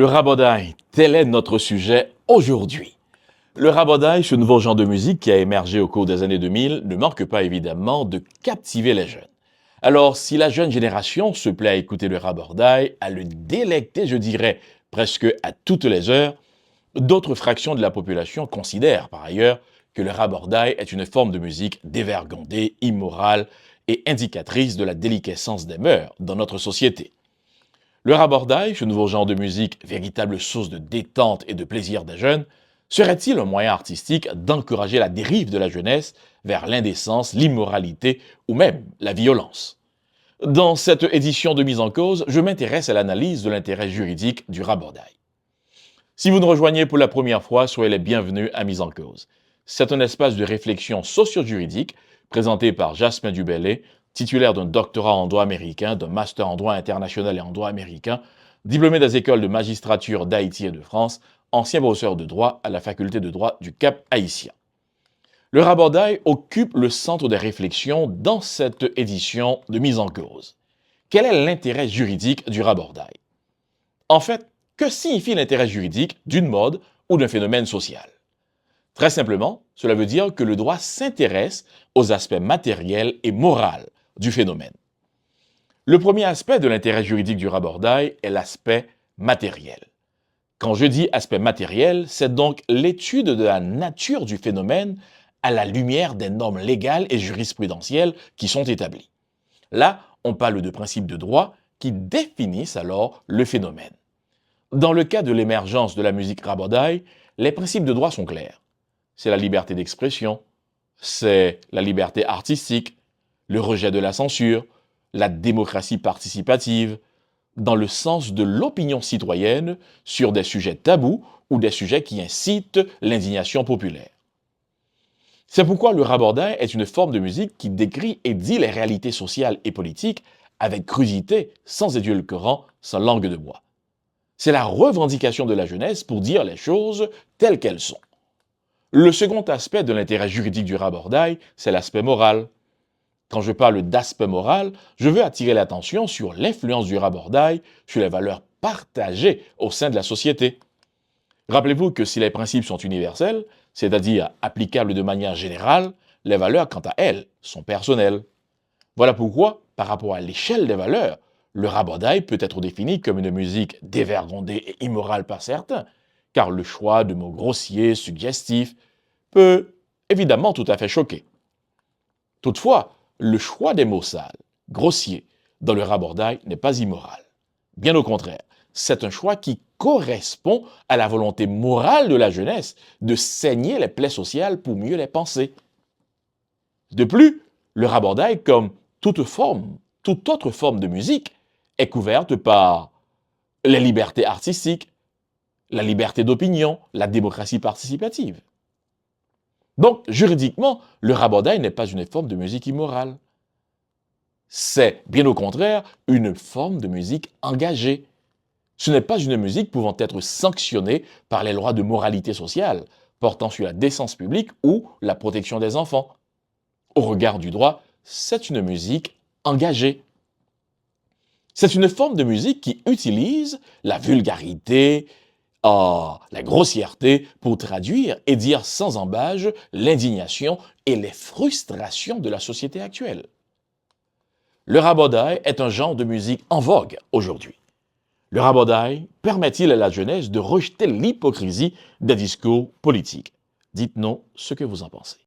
Le rabodaï, tel est notre sujet aujourd'hui. Le rabodaï, ce nouveau genre de musique qui a émergé au cours des années 2000, ne manque pas évidemment de captiver les jeunes. Alors, si la jeune génération se plaît à écouter le rabodaï, à le délecter, je dirais, presque à toutes les heures, d'autres fractions de la population considèrent par ailleurs que le rabodaï est une forme de musique dévergondée, immorale et indicatrice de la déliquescence des mœurs dans notre société. Le rabodaï, ce nouveau genre de musique, véritable source de détente et de plaisir des jeunes, serait-il un moyen artistique d'encourager la dérive de la jeunesse vers l'indécence, l'immoralité ou même la violence? Dans cette édition de Mise en cause, je m'intéresse à l'analyse de l'intérêt juridique du rabodaï. Si vous nous rejoignez pour la première fois, soyez les bienvenus à Mise en cause. C'est un espace de réflexion socio-juridique présenté par Jasmin Dubellé, titulaire d'un doctorat en droit américain, d'un master en droit international et en droit américain, diplômé des écoles de magistrature d'Haïti et de France, ancien professeur de droit à la faculté de droit du Cap haïtien. Le rabodaï occupe le centre des réflexions dans cette édition de Mise en cause. Quel est l'intérêt juridique du rabodaï? En fait, que signifie l'intérêt juridique d'une mode ou d'un phénomène social? Très simplement, cela veut dire que le droit s'intéresse aux aspects matériels et moraux du phénomène. Le premier aspect de l'intérêt juridique du rabodaï est l'aspect matériel. Quand je dis aspect matériel, c'est donc l'étude de la nature du phénomène à la lumière des normes légales et jurisprudentielles qui sont établies. Là, on parle de principes de droit qui définissent alors le phénomène. Dans le cas de l'émergence de la musique rabodaï, les principes de droit sont clairs. C'est la liberté d'expression, c'est la liberté artistique, le rejet de la censure, la démocratie participative, dans le sens de l'opinion citoyenne sur des sujets tabous ou des sujets qui incitent l'indignation populaire. C'est pourquoi le rabodaï est une forme de musique qui décrit et dit les réalités sociales et politiques avec crudité, sans édulcorant, sans langue de bois. C'est la revendication de la jeunesse pour dire les choses telles qu'elles sont. Le second aspect de l'intérêt juridique du rabodaï, c'est l'aspect moral. Quand je parle d'aspect moral, je veux attirer l'attention sur l'influence du rabodaï sur les valeurs partagées au sein de la société. Rappelez-vous que si les principes sont universels, c'est-à-dire applicables de manière générale, les valeurs, quant à elles, sont personnelles. Voilà pourquoi, par rapport à l'échelle des valeurs, le rabodaï peut être défini comme une musique dévergondée et immorale par certains, car le choix de mots grossiers, suggestifs, peut évidemment tout à fait choquer. Toutefois, le choix des mots sales, grossiers, dans le rabodaï n'est pas immoral. Bien au contraire, c'est un choix qui correspond à la volonté morale de la jeunesse de saigner les plaies sociales pour mieux les penser. De plus, le rabodaï, comme toute autre forme de musique, est couverte par les libertés artistiques, la liberté d'opinion, la démocratie participative. Donc, juridiquement, le rabodaï n'est pas une forme de musique immorale. C'est, bien au contraire, une forme de musique engagée. Ce n'est pas une musique pouvant être sanctionnée par les lois de moralité sociale, portant sur la décence publique ou la protection des enfants. Au regard du droit, c'est une musique engagée. C'est une forme de musique qui utilise la vulgarité, la grossièreté pour traduire et dire sans embâge l'indignation et les frustrations de la société actuelle. Le rabodaï est un genre de musique en vogue aujourd'hui. Le rabodaï permet-il à la jeunesse de rejeter l'hypocrisie des discours politiques? Dites-nous ce que vous en pensez.